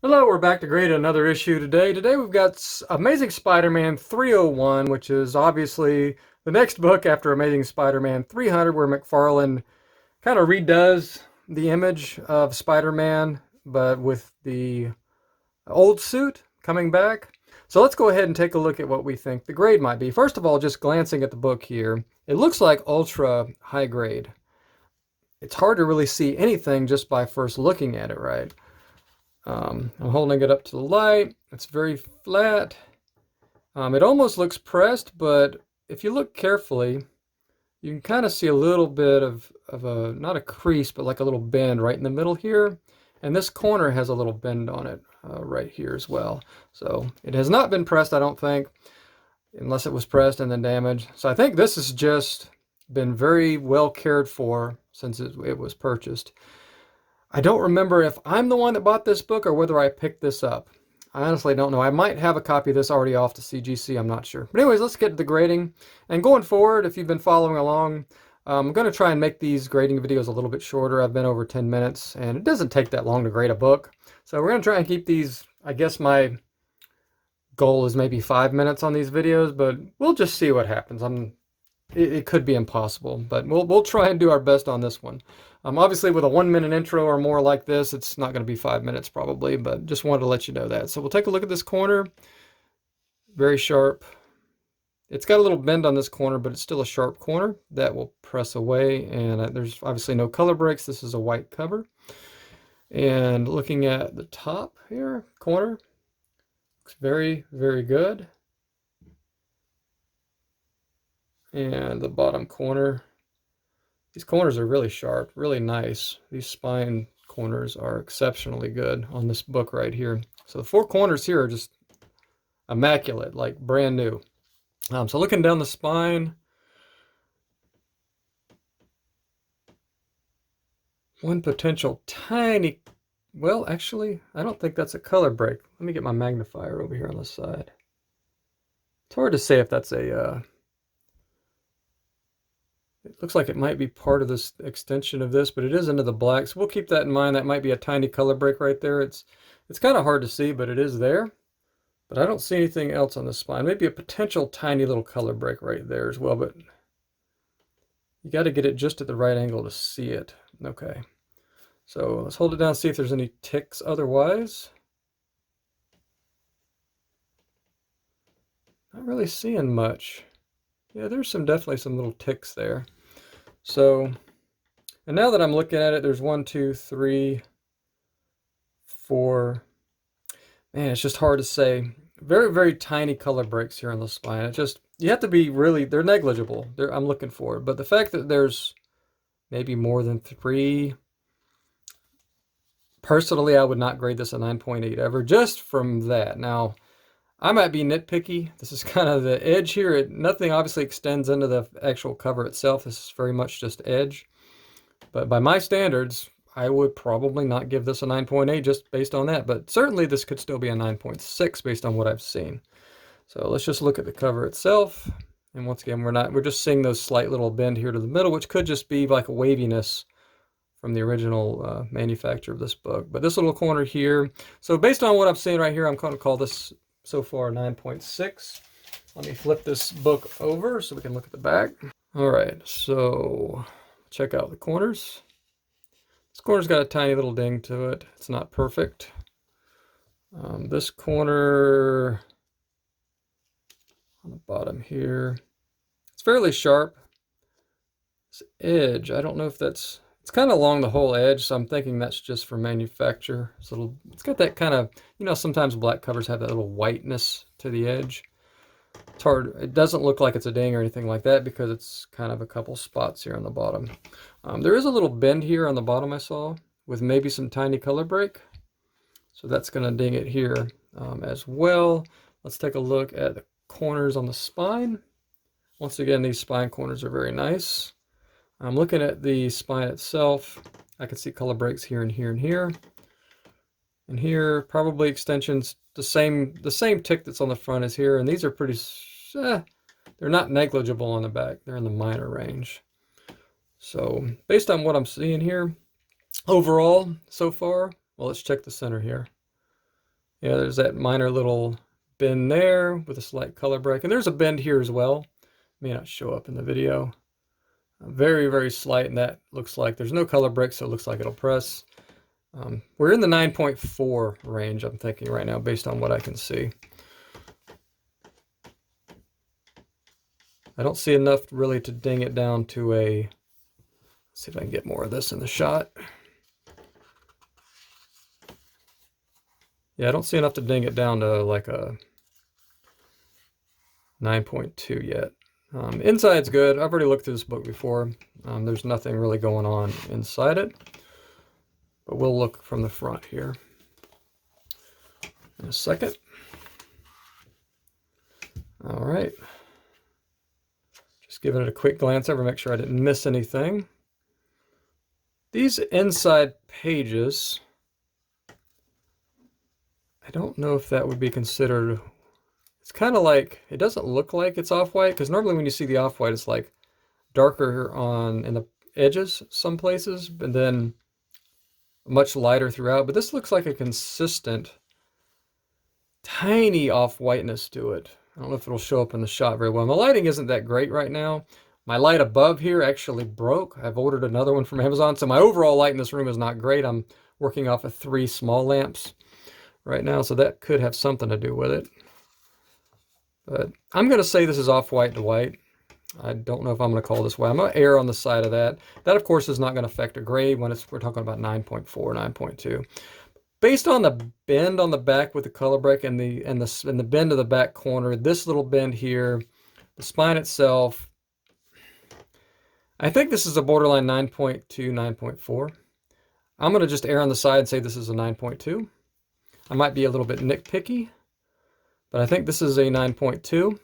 Hello, we're back to grade another issue today. Today we've got Amazing Spider-Man 301, which is obviously the next book after Amazing Spider-Man 300, where McFarlane kind of redoes the image of Spider-Man, but with the old suit coming back. So let's go ahead and take a look at what we think the grade might be. First of all, just glancing at the book here, it looks like ultra high grade. It's hard to really see anything just by first looking at it, right? I'm holding it up to the light. It's very flat. It almost looks pressed, but if you look carefully, you can kind of see a little bit of a, not a crease, but like a little bend right in the middle here. And this corner has a little bend on it right here as well. So it has not been pressed, I don't think, unless it was pressed and then damaged. So I think this has just been very well cared for since it was purchased. I don't remember if I'm the one that bought this book or whether I picked this up. I honestly don't know. I might have a copy of this already off the CGC. I'm not sure. But anyways, let's get to the grading. And going forward, if you've been following along, I'm going to try and make these grading videos a little bit shorter. I've been over 10 minutes, and it doesn't take that long to grade a book. So we're going to try and keep these, I guess my goal is maybe 5 minutes on these videos, but we'll just see what happens. It could be impossible, but we'll try and do our best on this one. Obviously, with a 1 minute intro or more like this, it's not going to be 5 minutes probably, but just wanted to let you know that. So we'll take a look at this corner. Very sharp. It's got a little bend on this corner, but it's still a sharp corner. That will press away, and there's obviously no color breaks. This is a white cover. And looking at the top here, corner, looks very, very good. And the bottom corner, these corners are really sharp, really nice. These spine corners are exceptionally good on this book right here. So the four corners here are just immaculate, like brand new. So looking down the spine, one potential tiny, well, actually, I don't think that's a color break. Let me get my magnifier over here on the side. It's hard to say if that's a, it looks like it might be part of this extension of this, but it is into the black. So we'll keep that in mind. That might be a tiny color break right there. It's kind of hard to see, but it is there. But I don't see anything else on the spine. Maybe a potential tiny little color break right there as well, but you got to get it just at the right angle to see it. Okay. So let's hold it down, see if there's any ticks otherwise. Not really seeing much. Yeah, there's definitely some little ticks there. So, and now that I'm looking at it, there's 1, 2, 3, 4. Man, it's just hard to say. Very, very tiny color breaks here on the spine. It just, you have to be really, they're negligible. I'm looking for it. But the fact that there's maybe more than 3, personally, I would not grade this a 9.8 ever, just from that. Now, I might be nitpicky. This is kind of the edge here. Nothing obviously extends into the actual cover itself. This is very much just edge. But by my standards, I would probably not give this a 9.8 just based on that. But certainly this could still be a 9.6 based on what I've seen. So let's just look at the cover itself. And once again, we're just seeing those slight little bend here to the middle, which could just be like a waviness from the original manufacture of this book. But this little corner here, so based on what I'm seeing right here, I'm going to call this so far 9.6. Let me flip this book over so we can look at the back. All right, so check out the corners. This corner's got a tiny little ding to it. It's not perfect. This corner on the bottom here, it's fairly sharp. This edge, I don't know if it's kind of along the whole edge, so I'm thinking that's just for manufacture. It's got that kind of, sometimes black covers have that little whiteness to the edge. It's hard, it doesn't look like it's a ding or anything like that because it's kind of a couple spots here on the bottom. There is a little bend here on the bottom I saw with maybe some tiny color break. So that's going to ding it here as well. Let's take a look at the corners on the spine. Once again, these spine corners are very nice. I'm looking at the spine itself. I can see color breaks here and here and here. And here, probably extensions, the same tick that's on the front is here. And these are pretty, they're not negligible on the back. They're in the minor range. So based on what I'm seeing here, overall, so far, well, let's check the center here. Yeah, there's that minor little bend there with a slight color break. And there's a bend here as well. May not show up in the video. Very, very slight, and that looks like there's no color break, so it looks like it'll press. We're in the 9.4 range, I'm thinking right now, based on what I can see. I don't see enough really to ding it down to a, let's see if I can get more of this in the shot. Yeah, I don't see enough to ding it down to like a 9.2 yet. Inside's good. I've already looked through this book before. There's nothing really going on inside it, but we'll look from the front here in a second. All right. Just giving it a quick glance over, make sure I didn't miss anything. These inside pages, I don't know if that would be considered, it's kind of like, it doesn't look like it's off-white, because normally when you see the off-white, it's like darker in the edges some places, and then much lighter throughout. But this looks like a consistent, tiny off-whiteness to it. I don't know if it'll show up in the shot very well. My lighting isn't that great right now. My light above here actually broke. I've ordered another one from Amazon, so my overall light in this room is not great. I'm working off of 3 small lamps right now, so that could have something to do with it. But I'm going to say this is off-white to white. I don't know if I'm going to call this white. I'm going to err on the side of that. That, of course, is not going to affect a grade when we're talking about 9.4, 9.2. Based on the bend on the back with the color break and the bend of the back corner, this little bend here, the spine itself, I think this is a borderline 9.2, 9.4. I'm going to just err on the side and say this is a 9.2. I might be a little bit nitpicky, but I think this is a 9.2.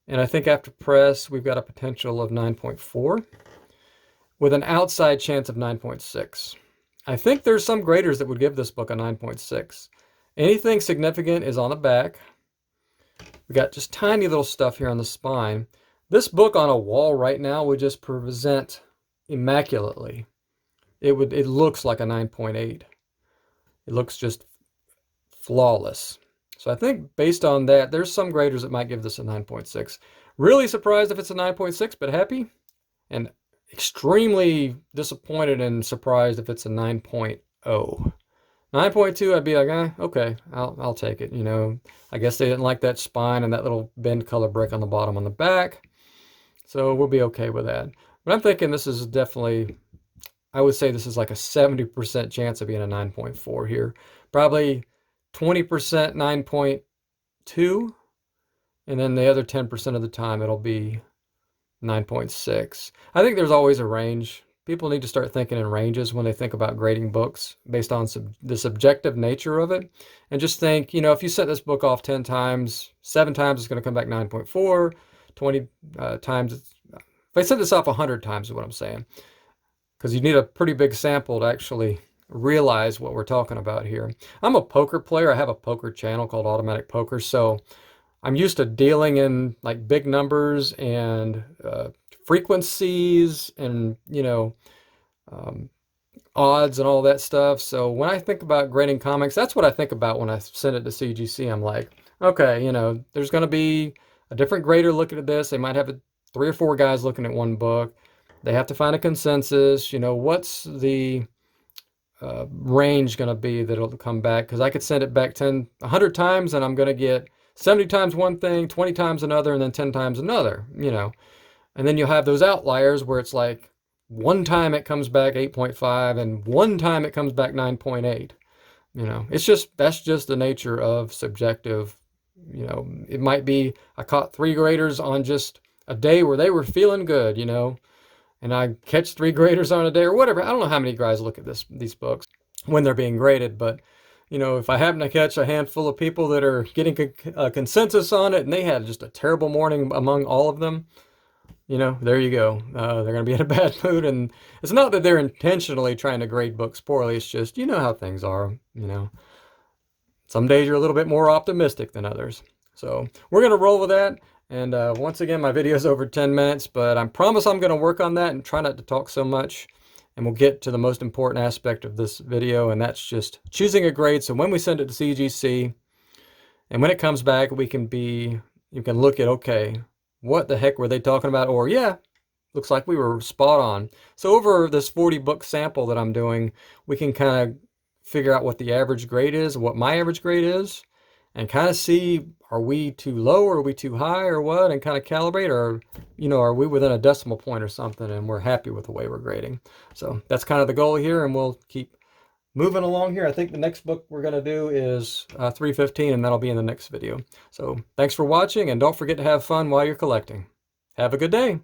And I think after press, we've got a potential of 9.4 with an outside chance of 9.6. I think there's some graders that would give this book a 9.6. Anything significant is on the back. We got just tiny little stuff here on the spine. This book on a wall right now would just present immaculately. It looks like a 9.8. It looks just flawless. So I think based on that, there's some graders that might give this a 9.6. Really surprised if it's a 9.6, but happy. And extremely disappointed and surprised if it's a 9.0. 9.2, I'd be like, okay, I'll take it. You know, I guess they didn't like that spine and that little bend color break on the bottom on the back. So we'll be okay with that. But I'm thinking this is definitely, I would say this is like a 70% chance of being a 9.4 here. Probably 20% 9.2, and then the other 10% of the time it'll be 9.6. I think there's always a range. People need to start thinking in ranges when they think about grading books based on the subjective nature of it. And just think, you know, if you set this book off 10 times, 7 times it's going to come back 9.4, 20 times, if I set this off 100 times is what I'm saying. Because you need a pretty big sample to actually realize what we're talking about here. I'm a poker player. I have a poker channel called Automatic Poker, so I'm used to dealing in like big numbers and frequencies and, you know, odds and all that stuff. So when I think about grading comics, that's what I think about when I send it to CGC. I'm like, okay, you know, there's going to be a different grader looking at this. They might have 3 or 4 guys looking at one book. They have to find a consensus. You know, what's the range going to be that it'll come back? Because I could send it back 100 times and I'm going to get 70 times one thing, 20 times another, and then 10 times another, you know. And then you'll have those outliers where it's like one time it comes back 8.5 and one time it comes back 9.8. You know, that's just the nature of subjective. You know, it might be I caught 3 graders on just a day where they were feeling good, you know, and I catch 3 graders on a day or whatever. I don't know how many guys look at these books when they're being graded, but you know, if I happen to catch a handful of people that are getting a consensus on it and they had just a terrible morning among all of them, you know, there you go. They're going to be in a bad mood. And it's not that they're intentionally trying to grade books poorly. It's just, you know how things are, you know. Some days you're a little bit more optimistic than others. So we're going to roll with that. And once again, my video is over 10 minutes, but I promise I'm going to work on that and try not to talk so much and we'll get to the most important aspect of this video, and that's just choosing a grade. So when we send it to CGC, and when it comes back, you can look at, okay, what the heck were they talking about? Or, yeah, looks like we were spot on. So over this 40 book sample that I'm doing, we can kind of figure out what the average grade is, what my average grade is, and kind of see, are we too low or are we too high or what, and kind of calibrate, or, are we within a decimal point or something and we're happy with the way we're grading. So that's kind of the goal here, and we'll keep moving along here. I think the next book we're going to do is 315, and that'll be in the next video. So thanks for watching, and don't forget to have fun while you're collecting. Have a good day.